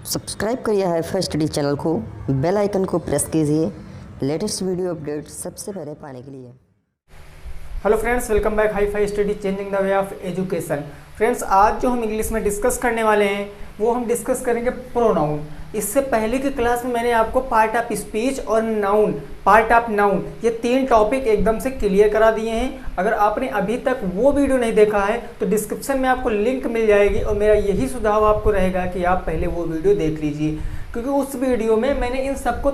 Subscribe करिए hifi study channel को, bell icon को प्रेस कीजिए लेटेस्ट वीडियो अपडेट सबसे पहले पाने के लिए। Hello friends, welcome back hifi study changing the way of education. Friends, आज जो हम इंग्लिश में डिस्कस करने वाले हैं वो हम डिस्कस करेंगे प्रोनाउन। इससे पहले की क्लास में मैंने आपको पार्ट ऑफ स्पीच और नाउन, पार्ट ऑफ नाउन, ये तीन टॉपिक एकदम से क्लियर करा दिए हैं। अगर आपने अभी तक वो वीडियो नहीं देखा है तो डिस्क्रिप्शन में आपको लिंक मिल जाएगी और मेरा यही सुझाव आपको रहेगा कि आप पहले वो वीडियो देख लीजिए, क्योंकि उस वीडियो में मैंने इन सबको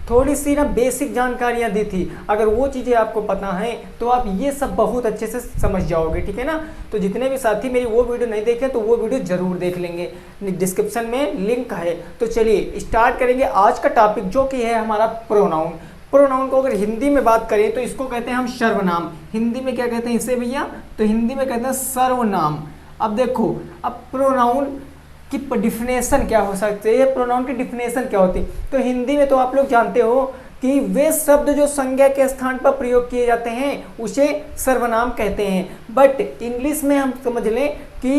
थोड़ी सी ना बेसिक जानकारियां दी थी। अगर वो चीज़ें आपको पता हैं तो आप ये सब बहुत अच्छे से समझ जाओगे, ठीक है ना। तो जितने भी साथी मेरी वो वीडियो नहीं देखे तो वो वीडियो जरूर देख लेंगे, डिस्क्रिप्शन में लिंक है। तो चलिए स्टार्ट करेंगे आज का टॉपिक, जो कि है हमारा प्रोनाउन। प्रोनाउन को अगर हिंदी में बात करें तो इसको कहते हैं हम सर्वनाम। हिंदी में क्या कहते हैं इसे भैया? तो हिंदी में कहते हैं सर्वनाम। अब देखो, अब प्रोनाउन की डिफिनेशन क्या हो सकती है, प्रोनाउन की डिफिनेशन क्या होती है? तो हिंदी में तो आप लोग जानते हो कि वे शब्द जो संज्ञा के स्थान पर प्रयोग किए जाते हैं उसे सर्वनाम कहते हैं। बट इंग्लिश में हम समझ लें कि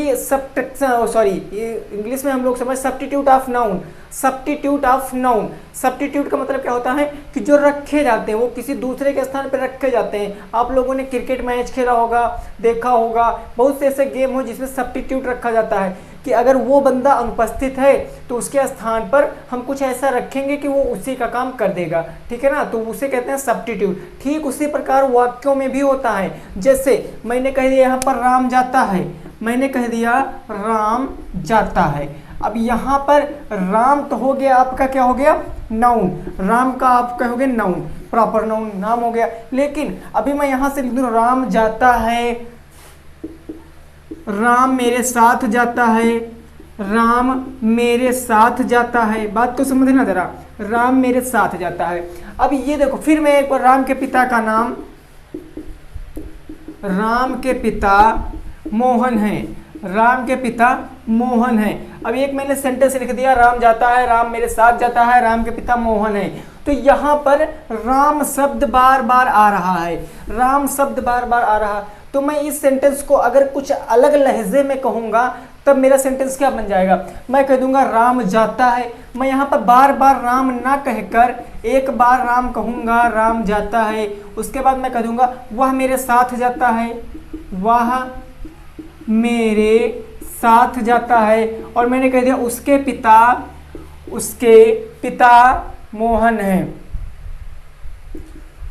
इंग्लिश में हम लोग समझ substitute of noun. Substitute of noun, substitute का मतलब क्या होता है कि जो रखे जाते हैं, वो किसी दूसरे के स्थान पर रखे जाते हैं। आप लोगों ने क्रिकेट मैच खेला होगा, देखा होगा, बहुत से ऐसे गेम हो जिसमें सब्स्टिट्यूट रखा जाता है कि अगर वो बंदा अनुपस्थित है तो उसके स्थान पर हम कुछ ऐसा रखेंगे कि वो उसी का काम कर देगा, ठीक है ना। तो उसे कहते हैं सब्स्टिट्यूट। ठीक उसी प्रकार वाक्यों में भी होता है। जैसे मैंने कह दिया यहाँ पर राम जाता है, मैंने कह दिया राम जाता है। अब यहाँ पर राम तो हो गया आपका, क्या हो गया? नाउन। राम का आप कहोगे नाउन, प्रॉपर नाउन, नाम हो गया। लेकिन अभी मैं यहाँ से लिख दूँ राम जाता है, राम मेरे साथ जाता है, राम मेरे साथ जाता है। बात तो समझना जरा, राम मेरे साथ जाता है। अब ये देखो, फिर मैं एक बार राम के पिता का नाम, राम के पिता मोहन है, राम के पिता मोहन है। अब एक मैंने सेंटेंस लिख दिया, राम जाता है, राम मेरे साथ जाता है, राम के पिता मोहन है। तो यहाँ पर राम शब्द बार बार आ रहा है, राम शब्द बार बार आ रहा। तो मैं इस सेंटेंस को अगर कुछ अलग लहजे में कहूँगा तब मेरा सेंटेंस क्या बन जाएगा? मैं कह दूंगा राम जाता है। मैं यहाँ पर बार बार राम ना कहकर एक बार राम कहूँगा, राम जाता है। उसके बाद मैं कह दूंगा वह मेरे साथ जाता है, वह मेरे साथ जाता है। और मैंने कह दिया उसके पिता मोहन है,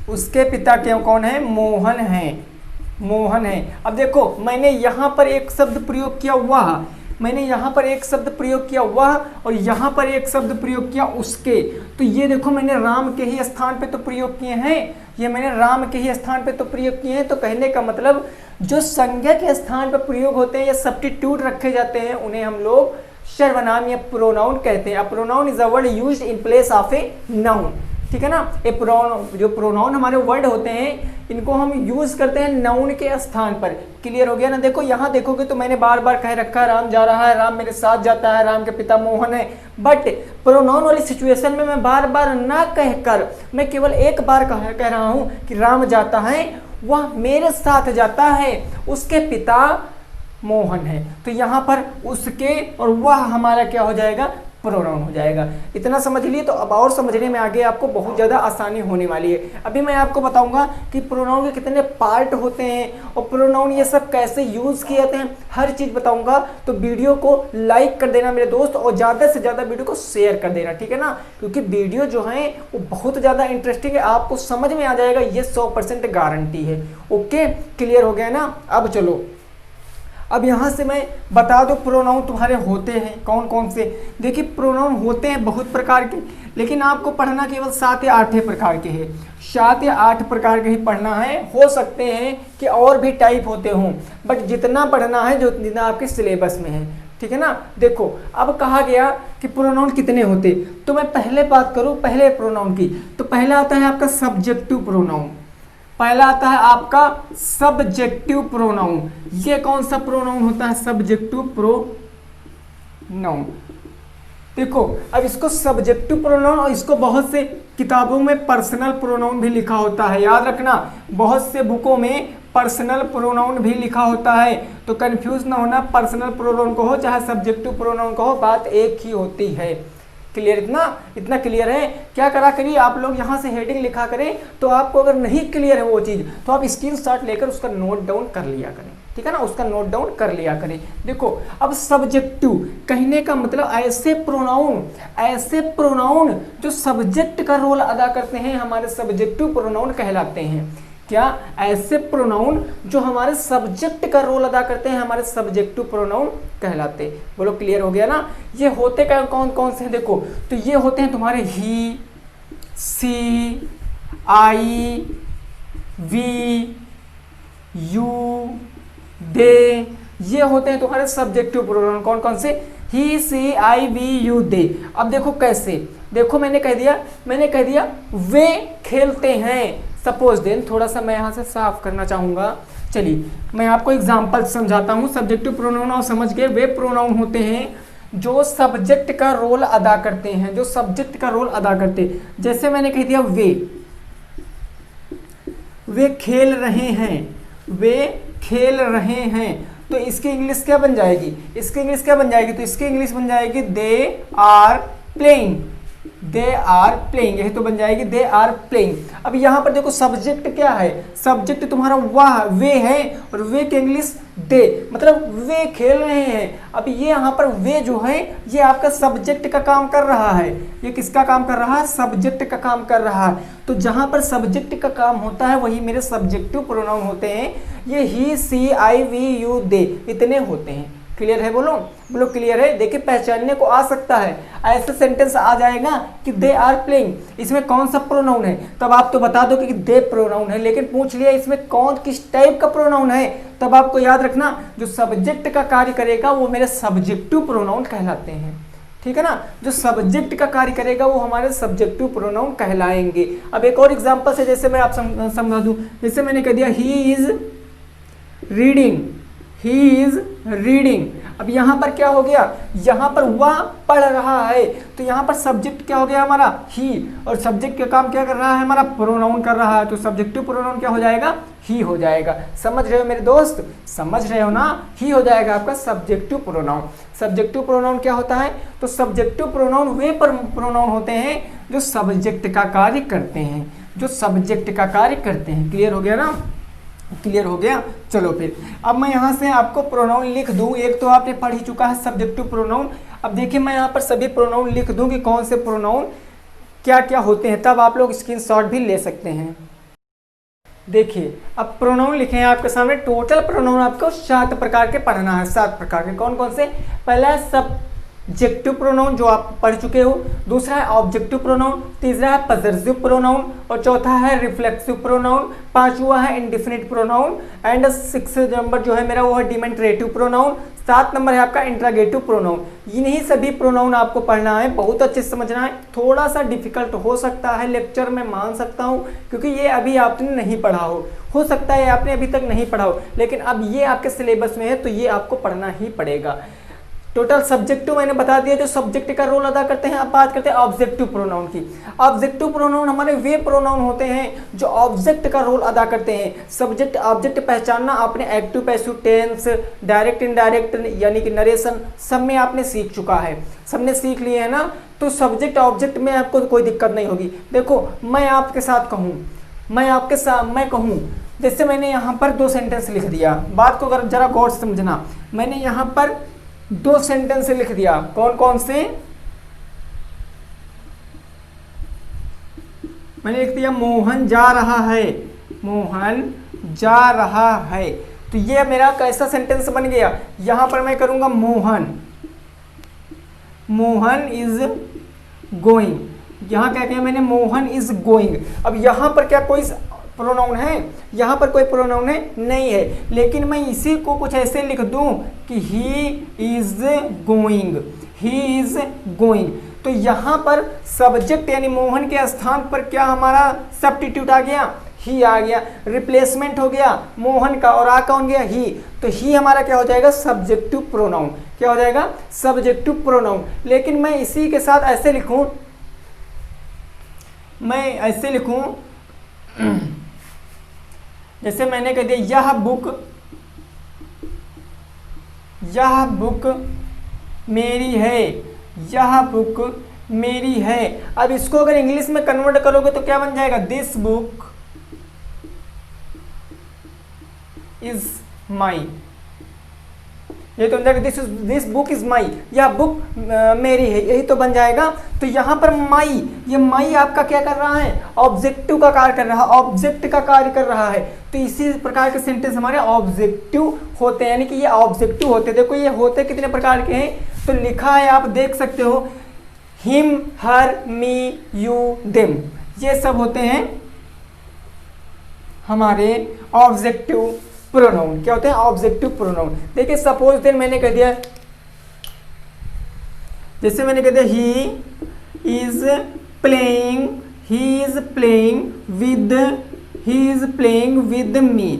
उसके पिता क्यों कौन है? मोहन है, मोहन है। अब देखो, मैंने यहाँ पर एक शब्द प्रयोग किया वह, मैंने यहाँ पर एक शब्द प्रयोग किया वह, और यहाँ पर एक शब्द प्रयोग किया उसके। तो ये देखो, मैंने राम के ही स्थान पे तो प्रयोग किए हैं, ये मैंने राम के ही स्थान पे तो प्रयोग किए हैं। तो कहने का मतलब जो संज्ञा के स्थान पर प्रयोग होते हैं या सब्स्टिट्यूट रखे जाते हैं उन्हें हम लोग सर्वनाम या प्रोनाउन कहते हैं। Pronoun is a word used in place of a noun, ठीक है ना। ये जो प्रोनाउन हमारे वर्ड होते हैं इनको हम यूज करते हैं नाउन के स्थान पर। क्लियर हो गया ना? देखो यहाँ देखोगे तो मैंने बार बार कह रखा है राम जा रहा है, राम मेरे साथ जाता है, राम के पिता मोहन है। बट प्रोनाउन वाली सिचुएशन में मैं बार बार ना कहकर मैं केवल एक बार कह रहा हूँ कि राम जाता है, वह मेरे साथ जाता है, उसके पिता मोहन है। तो यहाँ पर उसके और वह हमारा क्या हो जाएगा? प्रोनाउन हो जाएगा। इतना समझ लिए तो अब और समझने में आगे आपको बहुत ज़्यादा आसानी होने वाली है। अभी मैं आपको बताऊंगा कि प्रोनाउन के कितने पार्ट होते हैं और प्रोनाउन ये सब कैसे यूज़ किए जाते हैं, हर चीज़ बताऊंगा। तो वीडियो को लाइक कर देना मेरे दोस्त, और ज़्यादा से ज़्यादा वीडियो को शेयर कर देना, ठीक है ना। क्योंकि वीडियो जो है वो बहुत ज़्यादा इंटरेस्टिंग है, आपको समझ में आ जाएगा, ये 100% गारंटी है। ओके, क्लियर हो गया ना? अब चलो, अब यहाँ से मैं बता दो प्रोनाउन तुम्हारे होते हैं कौन कौन से। देखिए, प्रोनाउन होते हैं बहुत प्रकार के, लेकिन आपको पढ़ना केवल 7 या 8 प्रकार के हैं। 7 या 8 प्रकार के ही पढ़ना है। हो सकते हैं कि और भी टाइप होते हों, बट जितना पढ़ना है जो जितना आपके सिलेबस में है, ठीक है ना। देखो, अब कहा गया कि प्रोनाउन कितने होते, तो मैं पहले बात करूँ पहले प्रोनाउन की। तो पहला आता है आपका सब्जेक्टिव प्रोनाउन, पहला आता है आपका सब्जेक्टिव प्रोनाउन। ये कौन सा प्रोनाउन होता है? Subjective pronoun. देखो, अब इसको सब्जेक्टिव प्रोनाउन, और इसको बहुत से किताबों में पर्सनल प्रोनाउन भी लिखा होता है। याद रखना, बहुत से बुकों में पर्सनल प्रोनाउन भी लिखा होता है, तो कंफ्यूज ना होना, पर्सनल प्रोनाउन को हो चाहे सब्जेक्टिव प्रोनाउन को हो, बात एक ही होती है। क्लियर, इतना क्लियर है। क्या करा करिए आप लोग यहाँ से हेडिंग लिखा करें, तो आपको अगर नहीं क्लियर है वो चीज़ तो आप स्क्रीनशॉट लेकर उसका नोट डाउन कर लिया करें, ठीक है ना, उसका नोट डाउन कर लिया करें। देखो अब सब्जेक्टिव कहने का मतलब ऐसे प्रोनाउन जो सब्जेक्ट का रोल अदा करते हैं हमारे सब्जेक्टिव प्रोनाउन कहलाते हैं। क्या? ऐसे प्रोनाउन जो हमारे सब्जेक्ट का रोल अदा करते हैं हमारे सब्जेक्टिव प्रोनाउन कहलाते हैं। बोलो क्लियर हो गया ना। ये होते क्या कौन कौन से हैं देखो, तो ये होते हैं तुम्हारे ही, सी, आई, वी, यू, दे, ये होते हैं तुम्हारे सब्जेक्टिव प्रोनाउन। कौन कौन से? ही, सी, आई, वी, यू, दे। अब देखो कैसे, देखो मैंने कह दिया वे खेलते हैं। सपोज देन थोड़ा सा मैं यहाँ से साफ करना चाहूँगा। चलिए मैं आपको एग्जांपल समझाता हूँ। सब्जेक्टिव प्रोनाउन और समझ गए, वे प्रोनाउन होते हैं जो सब्जेक्ट का रोल अदा करते हैं, जो सब्जेक्ट का रोल अदा करते हैं। जैसे मैंने कह दिया वे खेल रहे हैं, वे खेल रहे हैं, तो इसकी इंग्लिश क्या बन जाएगी? इसकी इंग्लिश क्या बन जाएगी? तो इसकी इंग्लिश बन जाएगी they are playing, they are playing, यही तो बन जाएगी दे आर प्लेइंग। अब यहाँ पर देखो सब्जेक्ट क्या है? सब्जेक्ट तुम्हारा वह, वे है, और वे की इंग्लिश दे, मतलब वे खेल रहे हैं। अब ये यहाँ पर वे जो है ये आपका सब्जेक्ट का काम कर रहा है। ये किसका काम कर रहा है? सब्जेक्ट का काम कर रहा है। तो जहाँ पर सब्जेक्ट का काम होता है वही मेरे सब्जेक्टिव प्रोनाउन होते हैं। ये ही, सी, आई, वी, यू, दे इतने होते हैं। क्लियर है? बोलो क्लियर है। देखिए पहचानने को आ सकता है, ऐसे सेंटेंस आ जाएगा कि दे आर प्लेइंग, इसमें कौन सा प्रोनाउन है, तब आप तो बता दो कि दे प्रोनाउन है। लेकिन पूछ लिया इसमें कौन किस टाइप का प्रोनाउन है, तब आपको याद रखना जो सब्जेक्ट का कार्य करेगा वो मेरे सब्जेक्टिव प्रोनाउन कहलाते हैं। ठीक है ना, जो सब्जेक्ट का कार्य करेगा वो हमारे सब्जेक्टिव प्रोनाउन कहलाएंगे। अब एक और एग्जांपल से जैसे मैं आप समझा दूं, जैसे मैंने कह दिया he is reading, he is reading. अब यहाँ पर क्या हो गया? यहाँ पर वह पढ़ रहा है, तो यहाँ पर सब्जेक्ट क्या हो गया हमारा? ही, और सब्जेक्ट का काम क्या कर रहा है हमारा? प्रोनाउन कर रहा है, तो सब्जेक्टिव प्रोनाउन क्या हो जाएगा? ही हो जाएगा। समझ रहे हो मेरे दोस्त? समझ रहे हो ना? ही हो जाएगा आपका सब्जेक्टिव प्रोनाउन। सब्जेक्टिव प्रोनाउन क्या होता है? तो सब्जेक्टिव प्रोनाउन वे प्रोनाउन होते हैं जो सब्जेक्ट का कार्य करते हैं, जो सब्जेक्ट का कार्य करते हैं। क्लियर हो गया ना? क्लियर हो गया। चलो फिर अब मैं यहाँ से आपको प्रोनाउन लिख दूँ। एक तो आपने पढ़ ही चुका है सब्जेक्टिव प्रोनाउन। अब देखिए मैं यहाँ पर सभी प्रोनाउन लिख दूँ कि कौन से प्रोनाउन क्या क्या होते हैं, तब आप लोग स्क्रीनशॉट भी ले सकते हैं। देखिए अब प्रोनाउन लिखे हैं आपके सामने। टोटल प्रोनाउन आपको 7 प्रकार के पढ़ना है। 7 प्रकार के कौन कौन से? पहला है सब्जेक्टिव प्रोनाउन जो आप पढ़ चुके हो, दूसरा है ऑब्जेक्टिव प्रोनाउन, तीसरा है पजेसिव प्रोनाउन, और चौथा है रिफ्लेक्सिव प्रोनाउन, पांचवा है इंडेफिनिट प्रोनाउन, एंड 6 नंबर जो है मेरा वो है डिमेंट्रेटिव प्रोनाउन, 7 नंबर है आपका इंट्रागेटिव प्रोनाउन। इन्हीं सभी प्रोनाउन आपको पढ़ना है, बहुत अच्छे से समझना है। थोड़ा सा डिफिकल्ट हो सकता है लेक्चर में, मान सकता हूँ, क्योंकि ये अभी आपने नहीं पढ़ा हो सकता है आपने अभी तक नहीं पढ़ा हो, लेकिन अब ये आपके सिलेबस में है तो ये आपको पढ़ना ही पड़ेगा। टोटल सब्जेक्टिव मैंने बता दिया जो सब्जेक्ट का रोल अदा करते हैं। अब बात करते हैं ऑब्जेक्टिव प्रोनाउन की। ऑब्जेक्टिव प्रोनाउन हमारे वे प्रोनाउन होते हैं जो ऑब्जेक्ट का रोल अदा करते हैं। सब्जेक्ट ऑब्जेक्ट पहचानना आपने active passive tense, direct indirect यानी कि नरेशन सब में आपने सीख चुका है, सबने सीख लिए है ना। तो सब्जेक्ट ऑब्जेक्ट में आपको कोई दिक्कत नहीं होगी। देखो मैं आपके साथ कहूँ, मैं कहूँ जैसे मैंने यहाँ पर 2 सेंटेंस लिख दिया, बात को अगर जरा गौर से समझना। मैंने यहाँ पर 2 सेंटेंस लिख दिया, कौन कौन से? मैंने लिख दिया मोहन जा रहा है, मोहन जा रहा है, तो ये मेरा कैसा सेंटेंस बन गया? यहां पर मैं करूंगा मोहन इज गोइंग। यहां क्या किया मैंने? Mohan is going. अब यहां पर क्या कोई प्रोनाउन है? यहाँ पर कोई प्रोनाउन है? नहीं है, लेकिन मैं इसी को कुछ ऐसे लिख दूं कि he is going, he is going. तो यहाँ पर सब्जेक्ट यानी मोहन के स्थान पर क्या हमारा सब्स्टिट्यूट आ गया? ही आ गया, रिप्लेसमेंट हो गया मोहन का, और आ कौन गया? ही। तो ही हमारा क्या हो जाएगा? Subjective pronoun. क्या हो जाएगा? Subjective pronoun. लेकिन मैं इसी के साथ ऐसे लिखूं, जैसे मैंने कह दिया यह बुक मेरी है, यह बुक मेरी है। अब इसको अगर इंग्लिश में कन्वर्ट करोगे तो क्या बन जाएगा, दिस बुक इज माई। ये तो बन जाएगा दिस बुक इज माई, यह बुक मेरी है, यही तो बन जाएगा। तो यहाँ पर माई, ये माई आपका क्या कर रहा है, ऑब्जेक्टिव का कार्य कर रहा है, ऑब्जेक्ट का कार्य कर रहा है। तो इसी प्रकार के सेंटेंस हमारे ऑब्जेक्टिव होते हैं, यानी कि ये ऑब्जेक्टिव होते हैं। देखो ये होते कितने प्रकार के हैं, तो लिखा है आप देख सकते हो, him, her, me, you, them, ये सब होते हैं हमारे ऑब्जेक्टिव प्रोनाउन। क्या होते हैं, ऑब्जेक्टिव प्रोनाउन। देखिए सपोज देन मैंने कह दिया, जैसे मैंने कह दिया he is playing with me.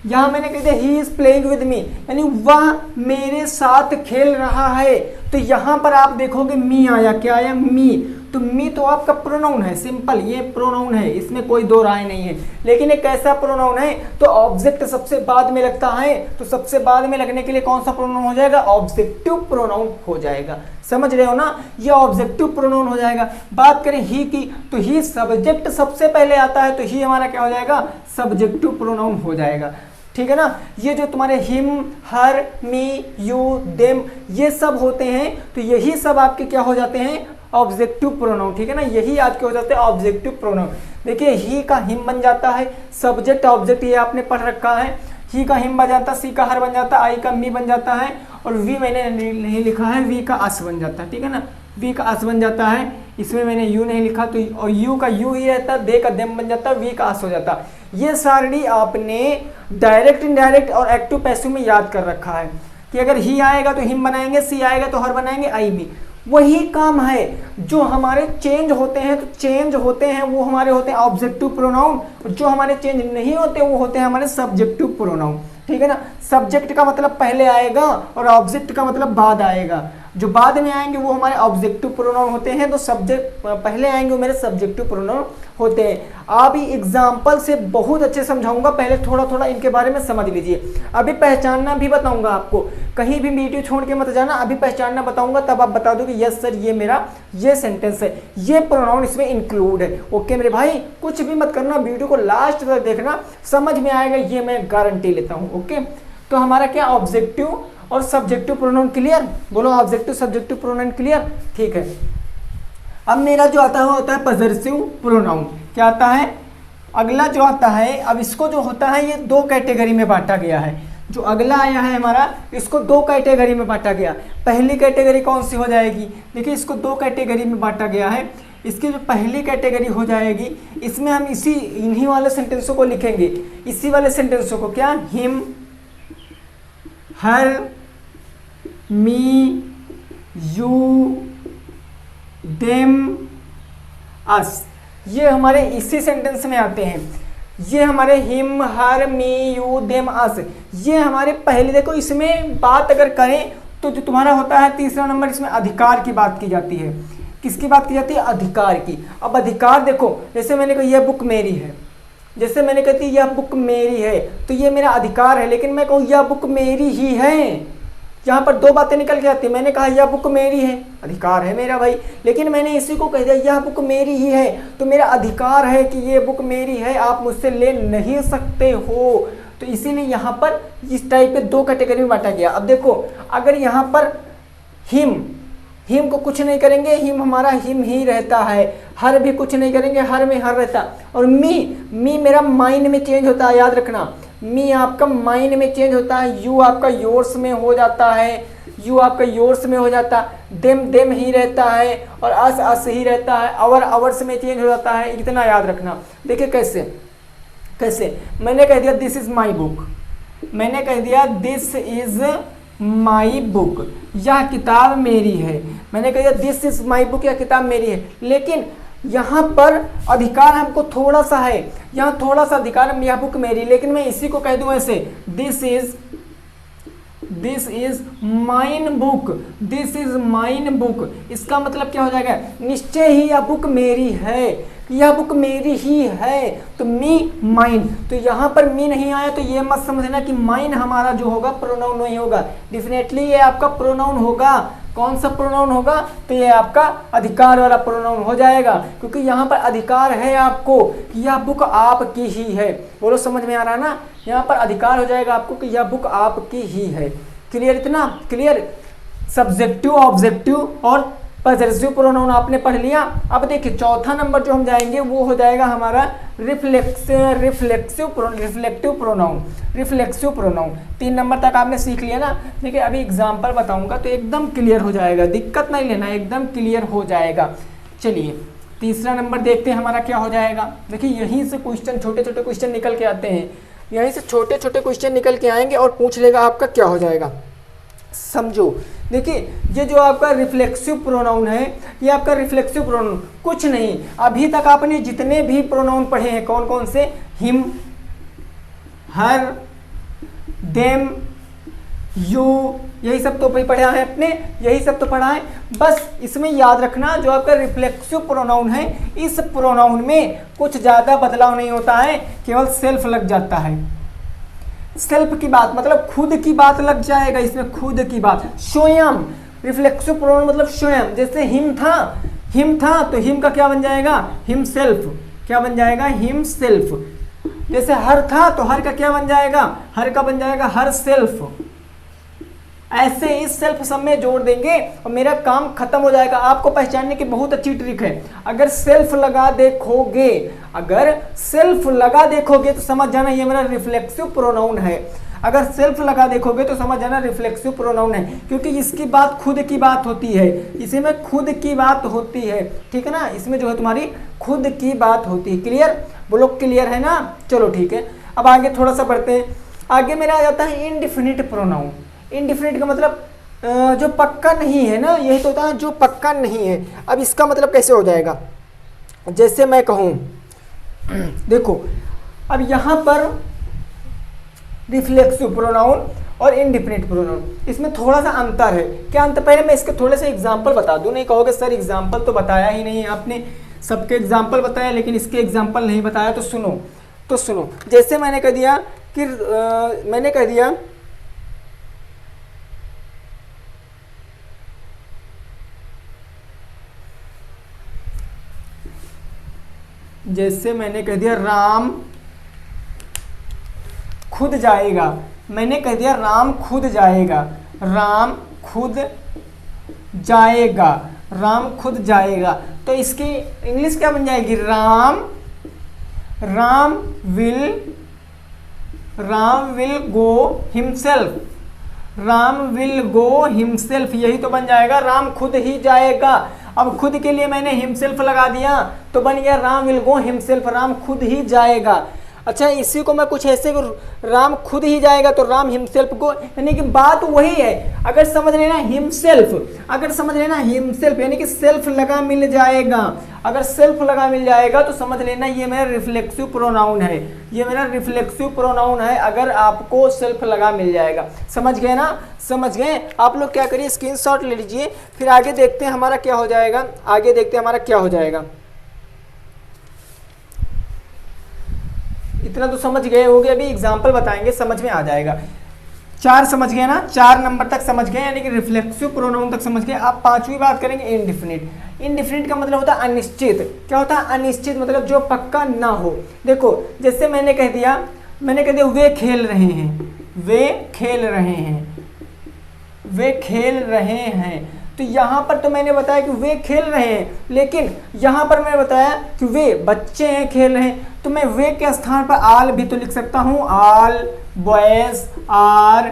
यहां मैंने कह दिया he is playing with me, यानी वह मेरे साथ खेल रहा है। तो यहां पर आप देखोगे मी आया, क्या आया, मी। तो मी तो आपका प्रोनाउन है, सिंपल, ये प्रोनाउन है, इसमें कोई दो राय नहीं है। लेकिन एक कैसा प्रोनाउन है, तो ऑब्जेक्ट सबसे बाद में लगता है, तो सबसे बाद में लगने के लिए कौन सा प्रोनाउन हो जाएगा, ऑब्जेक्टिव प्रोनाउन हो जाएगा। समझ रहे हो ना, ये ऑब्जेक्टिव प्रोनाउन हो जाएगा। बात करें ही की, तो ही सब्जेक्ट सबसे पहले आता है, तो ही हमारा क्या हो जाएगा, सब्जेक्टिव प्रोनाउन हो जाएगा। ठीक है ना। ये जो तुम्हारे him, her, me, you, them, ये सब होते हैं, तो यही सब आपके क्या हो जाते हैं, ऑब्जेक्टिव प्रोनाउन। ठीक है ना, यही आपके हो जाते हैं ऑब्जेक्टिव प्रोनाउन। देखिए ही का हिम बन जाता है, सब्जेक्ट ऑब्जेक्ट ये आपने पढ़ रखा है। ही का हिम बन जाता है, सी का हर बन जाता है, आई का मी बन जाता है, और वी मैंने नहीं लिखा है, वी का अस बन जाता है। ठीक है ना, वी का अस बन जाता है, इसमें मैंने यू नहीं लिखा, तो और यू का यू ही रहता है, दे का देम बन जाता है, वी का अस हो जाता है। ये सारणी आपने डायरेक्ट, इनडायरेक्ट और एक्टिव पैसिव में याद कर रखा है कि अगर ही आएगा तो हिम बनाएंगे, सी आएगा तो हर बनाएंगे, आई भी। वही काम है जो हमारे चेंज होते हैं, तो चेंज होते हैं वो हमारे होते हैं ऑब्जेक्टिव प्रोनाउन, जो हमारे चेंज नहीं होते वो होते हैं हमारे सब्जेक्टिव प्रोनाउन। ठीक है ना, सब्जेक्ट का मतलब पहले आएगा और ऑब्जेक्ट का मतलब बाद आएगा। जो बाद में आएंगे वो हमारे ऑब्जेक्टिव प्रोनाउन होते हैं, तो सब्जेक्ट पहले आएंगे वो मेरे सब्जेक्टिव प्रोनाउन होते हैं। अभी एग्जाम्पल से बहुत अच्छे समझाऊंगा, पहले थोड़ा थोड़ा इनके बारे में समझ लीजिए। अभी पहचानना भी बताऊंगा आपको, कहीं भी वीडियो छोड़ के मत जाना, अभी पहचानना बताऊंगा, तब आप बता दो कि यस सर ये मेरा ये सेंटेंस है, ये प्रोनाउन इसमें इंक्लूड है। ओके मेरे भाई, कुछ भी मत करना, वीडियो को लास्ट तक देखना, समझ में आएगा, ये मैं गारंटी लेता हूँ। ओके, तो हमारा क्या ऑब्जेक्टिव और सब्जेक्टिव प्रोनाउन क्लियर, बोलो ऑब्जेक्टिव सब्जेक्टिव प्रोनाउन क्लियर। ठीक है, अब मेरा जो आता है वो होता है पॉजेसिव प्रोनाउन। क्या आता है, अगला जो आता है, अब इसको जो होता है ये दो कैटेगरी में बांटा गया है। जो अगला आया है हमारा, इसको दो कैटेगरी में बांटा गया। पहली कैटेगरी कौन सी हो जाएगी, देखिए इसको दो कैटेगरी में बांटा गया है। इसकी जो पहली कैटेगरी हो जाएगी, इसमें हम इन्हीं वाले सेंटेंसों को लिखेंगे, इसी वाले सेंटेंसों को, क्या, him, her, me, you, them, us, ये हमारे इसी सेंटेंस में आते हैं। ये हमारे him, her, me, you, them, us, ये हमारे पहले, देखो इसमें बात अगर करें तो जो तुम्हारा होता है तीसरा नंबर, इसमें अधिकार की बात की जाती है। किसकी बात की जाती है, अधिकार की। अब अधिकार देखो, जैसे मैंने कहा यह बुक मेरी है, जैसे मैंने कहती यह बुक मेरी है, तो ये मेरा अधिकार है। लेकिन मैं कहूँ यह बुक मेरी ही है, यहाँ पर दो बातें निकल के आती है। मैंने कहा यह बुक मेरी है, अधिकार है मेरा भाई, लेकिन मैंने इसी को कह दिया यह बुक मेरी ही है, तो मेरा अधिकार है कि ये बुक मेरी है, आप मुझसे ले नहीं सकते हो। तो इसीलिए यहाँ पर इस टाइप के दो कैटेगरी में बांटा गया। अब देखो, अगर यहाँ पर हिम को कुछ नहीं करेंगे, हिम हमारा हिम ही रहता है। हर भी कुछ नहीं करेंगे, हर में हर रहता। और मी मेरा माइंड में चेंज होता है, याद रखना, मी आपका माइंड में चेंज होता है। यू आपका योर्स में हो जाता है, यू आपका योर्स में हो जाता है। देम ही रहता है, और अस ही रहता है। अवर्स में चेंज हो जाता है, इतना याद रखना। देखिए कैसे मैंने कह दिया दिस इज माई बुक, मैंने कह दिया दिस इज माई बुक, यह किताब मेरी है। मैंने कह दिया दिस इज माई बुक, यह किताब मेरी है। लेकिन यहाँ पर अधिकार हमको थोड़ा सा है, यहाँ थोड़ा सा अधिकार, यह बुक मेरी, लेकिन मैं इसी को कह दूँ ऐसे, this is this is mine book, this is mine book. इसका मतलब क्या हो जाएगा, निश्चय ही यह बुक मेरी है, यह बुक मेरी ही है। तो मी माइन, तो यहाँ पर मी नहीं आया तो ये मत समझना कि माइन हमारा जो होगा प्रोनाउन नहीं होगा, डेफिनेटली ये आपका प्रोनाउन होगा। कौन सा प्रोनाउन होगा, तो ये आपका अधिकार वाला प्रोनाउन हो जाएगा, क्योंकि यहाँ पर अधिकार है आपको कि यह बुक आपकी ही है। बोलो समझ में आ रहा है ना, यहाँ पर अधिकार हो जाएगा आपको कि यह बुक आपकी ही है। क्लियर, इतना क्लियर। सब्जेक्टिव, ऑब्जेक्टिव और पॉसेसिव प्रोनाउन आपने पढ़ लिया। अब देखिए चौथा नंबर जो हम जाएंगे वो हो जाएगा हमारा reflexive pronoun. Reflexive pronoun 3 number तक आपने सीख लिया ना। देखिए अभी एग्जांपल बताऊंगा तो एकदम क्लियर हो जाएगा, दिक्कत नहीं लेना, एकदम क्लियर हो जाएगा। चलिए तीसरा नंबर देखते हैं हमारा क्या हो जाएगा। देखिए यहीं से क्वेश्चन, छोटे छोटे क्वेश्चन निकल के आते हैं, यहीं से छोटे छोटे क्वेश्चन निकल के आएंगे और पूछ लेगा आपका क्या हो जाएगा। समझो, देखिए ये जो आपका रिफ्लेक्सिव प्रोनाउन है, ये आपका रिफ्लेक्सिव प्रोनाउन कुछ नहीं, अभी तक आपने जितने भी प्रोनाउन पढ़े हैं, कौन कौन से, हिम, हर, देम, यू, यही सब तो पढ़ा है अपने, यही सब तो पढ़ा है। बस इसमें याद रखना जो आपका रिफ्लेक्सिव प्रोनाउन है, इस प्रोनाउन में कुछ ज़्यादा बदलाव नहीं होता है, केवल सेल्फ लग जाता है। सेल्फ की बात मतलब खुद की बात लग जाएगा इसमें, खुद की बात। स्वयं, रिफ्लेक्सिव प्रोनाउन मतलब स्वयं। जैसे हिम था तो हिम का क्या बन जाएगा, हिम सेल्फ। क्या बन जाएगा, हिम सेल्फ। जैसे हर था तो हर का क्या बन जाएगा, हर का बन जाएगा हर सेल्फ। ऐसे इस सेल्फ सब में जोड़ देंगे और मेरा काम खत्म हो जाएगा। आपको पहचानने की बहुत अच्छी ट्रिक है, अगर सेल्फ लगा देखोगे, अगर सेल्फ लगा देखोगे तो समझ जाना ये मेरा रिफ्लेक्सिव प्रोनाउन है। अगर सेल्फ लगा देखोगे तो समझ जाना रिफ्लेक्सिव प्रोनाउन है, क्योंकि इसकी बात खुद की बात होती है, इसमें खुद की बात होती है, ठीक है ना, इसमें जो है तुम्हारी खुद की बात होती है। क्लियर, बोलो क्लियर है ना। चलो ठीक है, अब आगे थोड़ा सा बढ़ते हैं। आगे मेरा आ जाता है इनडिफिनिट प्रोनाउन। इनडिफिनिट का मतलब जो पक्का नहीं है ना, यही तो होता है जो पक्का नहीं है। अब इसका मतलब कैसे हो जाएगा, जैसे मैं कहूँ, देखो अब यहाँ पर रिफ्लेक्सिव प्रोनाउन और इनडिफिनिट प्रोनाउन, इसमें थोड़ा सा अंतर है। क्या अंतर, पहले मैं इसके थोड़े से एग्जांपल बता दूं। नहीं कहोगे सर एग्जांपल तो बताया ही नहीं आपने, सबके एग्जांपल बताया लेकिन इसके एग्जांपल नहीं बताया। तो सुनो, जैसे मैंने कह दिया राम खुद जाएगा। मैंने कह दिया राम खुद जाएगा, राम खुद जाएगा, राम खुद जाएगा। तो इसकी इंग्लिश क्या बन जाएगी, Ram will go himself, Ram will go himself, यही तो बन जाएगा राम खुद ही जाएगा। अब खुद के लिए मैंने हिमसेल्फ लगा दिया तो बन गया Ram will go himself, Ram खुद ही जाएगा। अच्छा इसी को मैं कुछ ऐसे, राम खुद ही जाएगा तो राम हिमसेल्फ गो, यानी कि बात वही है। अगर समझ लेना हिमसेल्फ यानी कि सेल्फ लगा मिल जाएगा। अगर सेल्फ लगा मिल जाएगा तो समझ लेना ये मेरा रिफ्लेक्सिव प्रोनाउन है, ये मेरा रिफ्लेक्सिव प्रोनाउन है अगर आपको सेल्फ लगा मिल जाएगा। समझ गए ना, समझ गए। आप लोग क्या करिए, स्क्रीनशॉट ले लीजिए, फिर आगे देखते हैं हमारा क्या हो जाएगा। इतना तो समझ गए होंगे, अभी एग्जाम्पल बताएंगे समझ में आ जाएगा। 4 समझ गए ना, 4 नंबर तक समझ गए, यानी कि रिफ्लेक्सिव प्रोनाउन तक समझ गए। आप 5वीं बात करेंगे इनडिफिनिट। इनडिफिनिट का मतलब होता है अनिश्चित। क्या होता है, अनिश्चित मतलब जो पक्का ना हो। देखो जैसे मैंने कह दिया वे खेल रहे हैं, तो यहाँ पर तो मैंने बताया कि वे खेल रहे हैं, लेकिन यहाँ पर मैंने बताया कि वे बच्चे हैं खेल रहे हैं, तो मैं वे के स्थान पर आल भी तो लिख सकता हूँ। आल बॉयज आर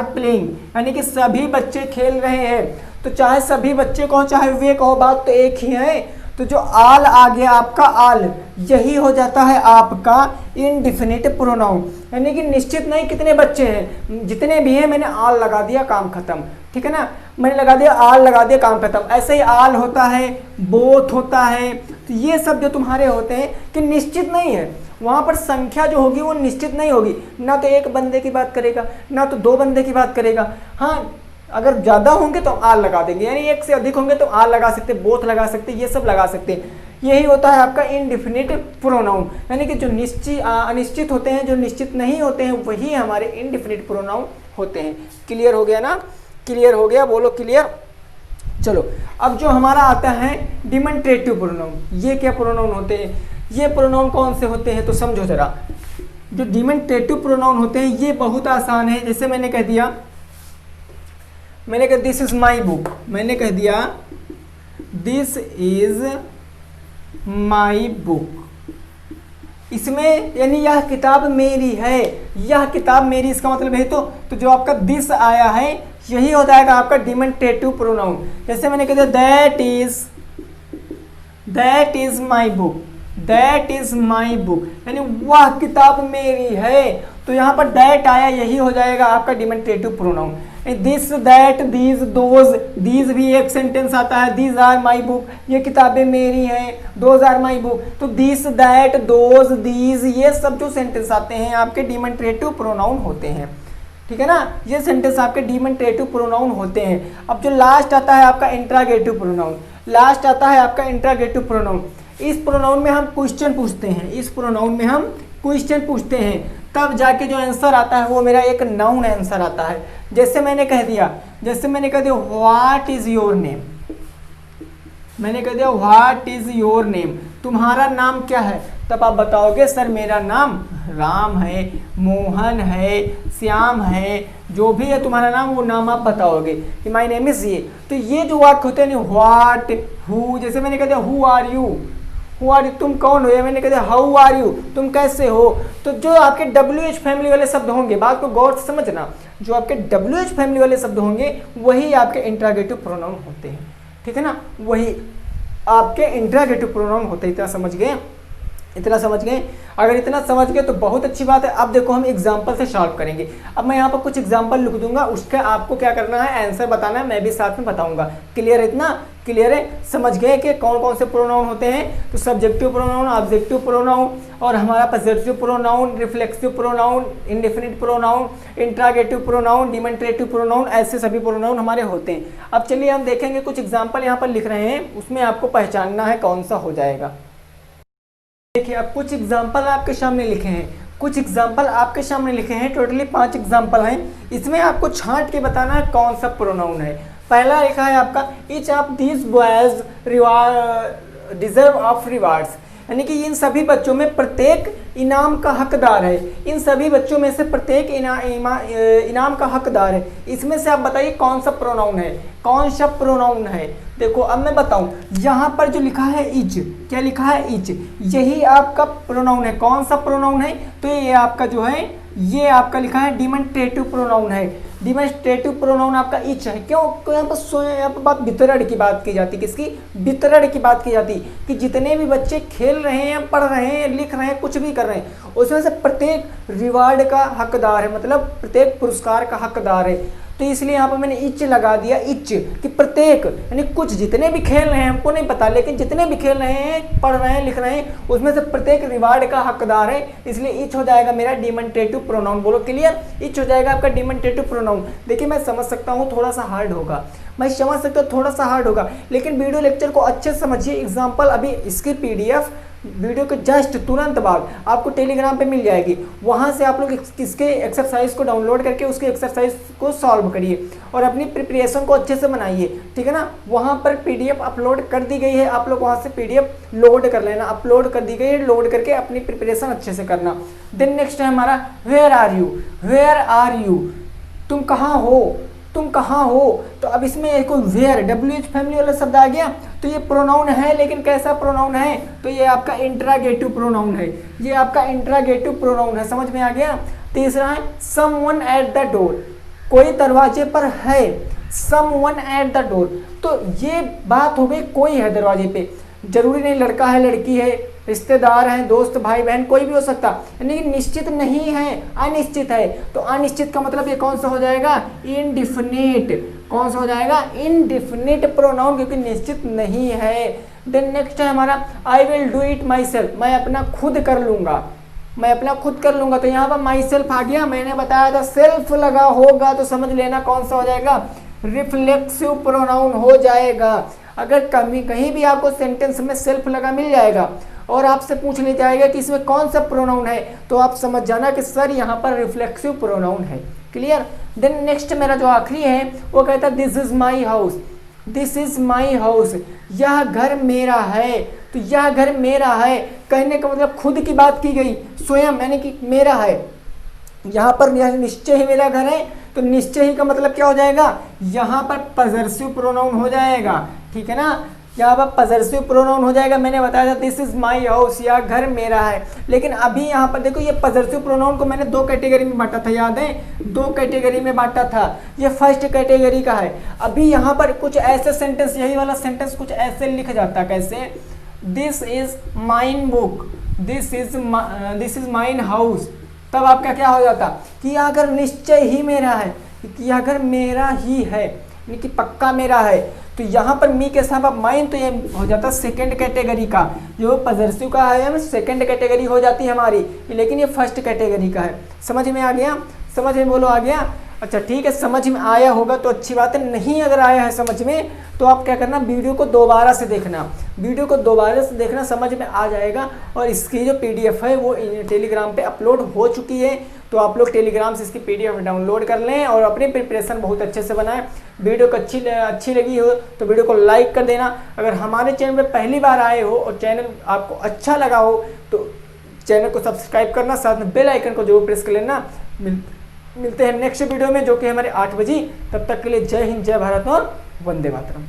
प्लेइंग, यानी कि सभी बच्चे खेल रहे हैं। तो चाहे सभी बच्चे कहो चाहे वे कहो, बात तो एक ही है। तो जो आल आ गया आपका आल, यही हो जाता है आपका इनडिफिनिट प्रोनाउन, यानी कि निश्चित नहीं कितने बच्चे हैं, जितने भी हैं मैंने आल लगा दिया, काम खत्म। ठीक है ना, मैंने लगा दिया आल, लगा दिया, काम खत्म। ऐसे ही आल होता है, बोथ होता है, तो ये सब जो तुम्हारे होते हैं कि निश्चित नहीं है, वहाँ पर संख्या जो होगी वो निश्चित नहीं होगी, ना तो एक बंदे की बात करेगा ना तो दो बंदे की बात करेगा। हाँ, अगर ज़्यादा होंगे तो आर लगा देंगे, यानी एक से अधिक होंगे तो आर लगा सकते, बोथ लगा सकते, ये सब लगा सकते हैं। यही होता है आपका इनडिफिनिट प्रोनाउन, यानी कि जो अनिश्चित होते हैं, जो निश्चित नहीं होते हैं, वही हमारे इनडिफिनिट प्रोनाउन होते हैं। क्लियर हो गया ना? क्लियर हो गया? बोलो क्लियर। चलो अब जो हमारा आता है डिमॉन्स्ट्रेटिव प्रोनाउन, ये क्या प्रोनाउन होते हैं? ये प्रोनाउन कौन से होते हैं तो समझो जरा। जो डिमॉन्स्ट्रेटिव प्रोनाउन होते हैं ये बहुत आसान है। जैसे मैंने कह दिया दिस इज माई बुक, मैंने कह दिया दिस इज माई बुक, इसमें यानी यह किताब मेरी है, यह किताब मेरी, इसका मतलब है तो जो आपका दिस आया है यही हो जाएगा आपका डिमॉन्स्ट्रेटिव प्रोनाउन। जैसे मैंने कह दिया that is my book, that is my book, यानी वह किताब मेरी है, तो यहाँ पर दैट आया, यही हो जाएगा आपका demonstrative pronoun. This, that, these, those, these भी एक सेंटेंस आता है, दीज आर माई बुक, ये किताबें मेरी हैं, दोज आर माई बुक, तो दिस, दैट, दोज, दीज, ये सब जो सेंटेंस आते हैं आपके डिमॉन्स्ट्रेटिव प्रोनाउन होते हैं। ठीक है ना, ये सेंटेंस आपके डिमॉन्स्ट्रेटिव प्रोनाउन होते हैं। अब जो लास्ट आता है आपका इंट्रागेटिव प्रोनाउन, लास्ट आता है आपका इंट्रागेटिव प्रोनाउन। इस प्रोनाउन में हम क्वेश्चन पूछते हैं, इस प्रोनाउन में हम क्वेश्चन पूछते हैं, तब जाके जो आंसर आता है वो मेरा एक नाउन आंसर आता है। जैसे मैंने कह दिया व्हाट इज योर नेम, मैंने कह दिया व्हाट इज योर नेम, तुम्हारा नाम क्या है, तब आप बताओगे सर मेरा नाम राम है, मोहन है, श्याम है, जो भी है तुम्हारा नाम, वो नाम आप बताओगे कि माय नेम इज ये। तो ये जो वाक्य होते हैं व्हाट, हु, जैसे मैंने कह दिया हु आर यू, तुम कौन हो, या मैंने कह दिया हाउ आर यू, तुम कैसे हो। तो जो आपके WH फैमिली वाले शब्द होंगे, बात को गौर से समझना, जो आपके WH फैमिली वाले शब्द होंगे वही आपके इंट्रागेटिव प्रोनाउन होते हैं। ठीक है ना, वही आपके इंट्रागेटिव प्रोनाउन होते हैं। इतना समझ गए? इतना समझ गए? अगर इतना समझ गए तो बहुत अच्छी बात है। अब देखो हम एग्जाम्पल से सॉल्व करेंगे। अब मैं यहाँ पर कुछ एग्जाम्पल लिख दूंगा, उसका आपको क्या करना है, आंसर बताना है, मैं भी साथ में बताऊंगा। क्लियर है? इतना क्लियर है? समझ गए कि कौन कौन से प्रोनाउन होते हैं? तो सब्जेक्टिव प्रोनाउन, ऑब्जेक्टिव प्रोनाउन, और हमारा positive pronoun, reflexive pronoun, indefinite pronoun, interrogative pronoun, demonstrative pronoun, ऐसे सभी प्रोनाउन हमारे होते हैं। अब चलिए हम देखेंगे, कुछ एग्जाम्पल यहाँ पर लिख रहे हैं, उसमें आपको पहचानना है कौन सा हो जाएगा। देखिए अब कुछ एग्जाम्पल आपके सामने लिखे हैं, कुछ एग्जाम्पल आपके सामने लिखे हैं, टोटली 5 एग्जाम्पल हैं। इसमें आपको छांट के बताना है कौन सा प्रोनाउन है। पहला लिखा है आपका each of these boys deserve of rewards, यानी कि इन सभी बच्चों में प्रत्येक इनाम का हकदार है, इन सभी बच्चों में से प्रत्येक इनाम का हकदार है। इसमें से आप बताइए कौन सा प्रोनाउन है, कौन सा प्रोनाउन है। देखो अब मैं बताऊं, यहाँ पर जो लिखा है इच, क्या लिखा है इच, यही आपका प्रोनाउन है। कौन सा प्रोनाउन है? तो ये आपका जो है, ये आपका लिखा है डिमॉन्स्ट्रेटिव प्रोनाउन है। डिमॉन्स्ट्रेटिव प्रोनाउन आपका इच है। क्यों? यहाँ पर बात वितरण की बात की जाती, किसकी? वितरण की बात की जाती, कि जितने भी बच्चे खेल रहे हैं, पढ़ रहे हैं, लिख रहे हैं, कुछ भी कर रहे हैं, उसमें से प्रत्येक रिवार्ड का हकदार है, मतलब प्रत्येक पुरस्कार का हकदार है। तो इसलिए यहाँ पर मैंने इच लगा दिया, इच, कि प्रत्येक, यानी कुछ जितने भी खेल रहे हैं हमको नहीं पता, लेकिन जितने भी खेल रहे हैं, पढ़ रहे हैं, लिख रहे हैं, उसमें से प्रत्येक रिवार्ड का हकदार है। इसलिए इच हो जाएगा मेरा डिमॉन्स्ट्रेटिव प्रोनाउन। बोलो क्लियर? इच हो जाएगा आपका डिमॉन्स्ट्रेटिव प्रोनाउन। देखिए मैं समझ सकता हूँ थोड़ा सा हार्ड होगा, मैं समझ सकता हूँ थोड़ा सा हार्ड होगा, लेकिन वीडियो लेक्चर को अच्छे से समझिए। एग्जाम्पल अभी इसकी PDF वीडियो के जस्ट तुरंत बाद आपको टेलीग्राम पे मिल जाएगी, वहाँ से आप लोग इसके एक्सरसाइज को डाउनलोड करके उसके एक्सरसाइज को सॉल्व करिए और अपनी प्रिपरेशन को अच्छे से बनाइए। ठीक है ना, वहाँ पर PDF अपलोड कर दी गई है, आप लोग वहाँ से PDF लोड कर लेना, अपलोड कर दी गई है, लोड करके अपनी प्रिपरेशन अच्छे से करना। देन नेक्स्ट है हमारा where are you, where are you, तुम कहाँ हो, तुम कहाँ हो। तो अब इसमें कोई वेयर, WH फैमिली वाला शब्द आ गया, तो ये प्रोनाउन है, लेकिन कैसा प्रोनाउन है? तो ये आपका इंट्रागेटिव प्रोनाउन है, ये आपका इंट्रागेटिव प्रोनाउन है। समझ में आ गया? तीसरा है समवन एट द डोर, कोई दरवाजे पर है, समवन एट द डोर। तो ये बात हो गई, कोई है दरवाजे पे, जरूरी नहीं लड़का है, लड़की है, रिश्तेदार हैं, दोस्त, भाई बहन, कोई भी हो सकता, यानी कि निश्चित नहीं है, अनिश्चित है। तो अनिश्चित का मतलब ये कौन सा हो जाएगा? इनडिफिनिट। कौन सा हो जाएगा? इनडिफिनिट प्रोनाउन, क्योंकि निश्चित नहीं है। देन नेक्स्ट है हमारा I will do it my self, मैं अपना खुद कर लूंगा, मैं अपना खुद कर लूंगा, तो यहाँ पर माई सेल्फ आ गया। मैंने बताया था सेल्फ लगा होगा तो समझ लेना कौन सा हो जाएगा, रिफ्लेक्सिव प्रोनाउन हो जाएगा। अगर कहीं भी आपको सेंटेंस में सेल्फ लगा मिल जाएगा और आपसे पूछ ले जाएगा कि इसमें कौन सा प्रोनाउन है, तो आप समझ जाना कि सर यहाँ पर रिफ्लेक्सिव प्रोनाउन है। क्लियर। देन नेक्स्ट मेरा जो आखिरी है वो कहता है this is my house, this is my house, यह घर मेरा है। तो यह घर मेरा है कहने का मतलब खुद की बात की गई, स्वयं यानी कि मेरा है। यहाँ पर यह निश्चय ही मेरा घर है, तो निश्चय ही का मतलब क्या हो जाएगा, यहाँ पर पॉजेसिव प्रोनाउन हो जाएगा। ठीक है ना, यहाँ पर पॉजेसिव प्रोनाउन हो जाएगा। मैंने बताया था दिस इज माई हाउस, यह घर मेरा है। लेकिन अभी यहाँ पर देखो ये पॉजेसिव प्रोनाउन को मैंने दो कैटेगरी में बांटा था, याद है, दो कैटेगरी में बांटा था। ये फर्स्ट कैटेगरी का है। अभी यहाँ पर कुछ ऐसे सेंटेंस, यही वाला सेंटेंस कुछ ऐसे लिख जाता, कैसे, this is mine book, this is mine house. तब आपका क्या हो जाता कि यह अगर निश्चय ही मेरा है, यह अगर मेरा ही है, यानी कि पक्का मेरा है, तो यहाँ पर मी के साथ माइन, तो ये हो जाता सेकंड कैटेगरी का। जो पॉजेसिव का है सेकंड कैटेगरी हो जाती है हमारी, लेकिन ये फर्स्ट कैटेगरी का है। समझ में आ गया, समझ में बोलो आ गया। अच्छा ठीक है, समझ में आया होगा तो अच्छी बात है, नहीं अगर आया है समझ में तो आप क्या करना, वीडियो को दोबारा से देखना, वीडियो को दोबारा से देखना, समझ में आ जाएगा। और इसकी जो पीडीएफ है वो टेलीग्राम पे अपलोड हो चुकी है, तो आप लोग टेलीग्राम से इसकी पीडीएफ डाउनलोड कर लें और अपनी प्रिपरेशन बहुत अच्छे से बनाएं। वीडियो को अच्छी लगी हो तो वीडियो को लाइक कर देना। अगर हमारे चैनल पे पहली बार आए हो और चैनल आपको अच्छा लगा हो तो चैनल को सब्सक्राइब करना, साथ में बेल आइकन को जरूर प्रेस कर लेना। मिलते हैं नेक्स्ट वीडियो में जो कि हमारे 8 बजे। तब तक के लिए जय हिंद, जय भारत और वंदे मातरम।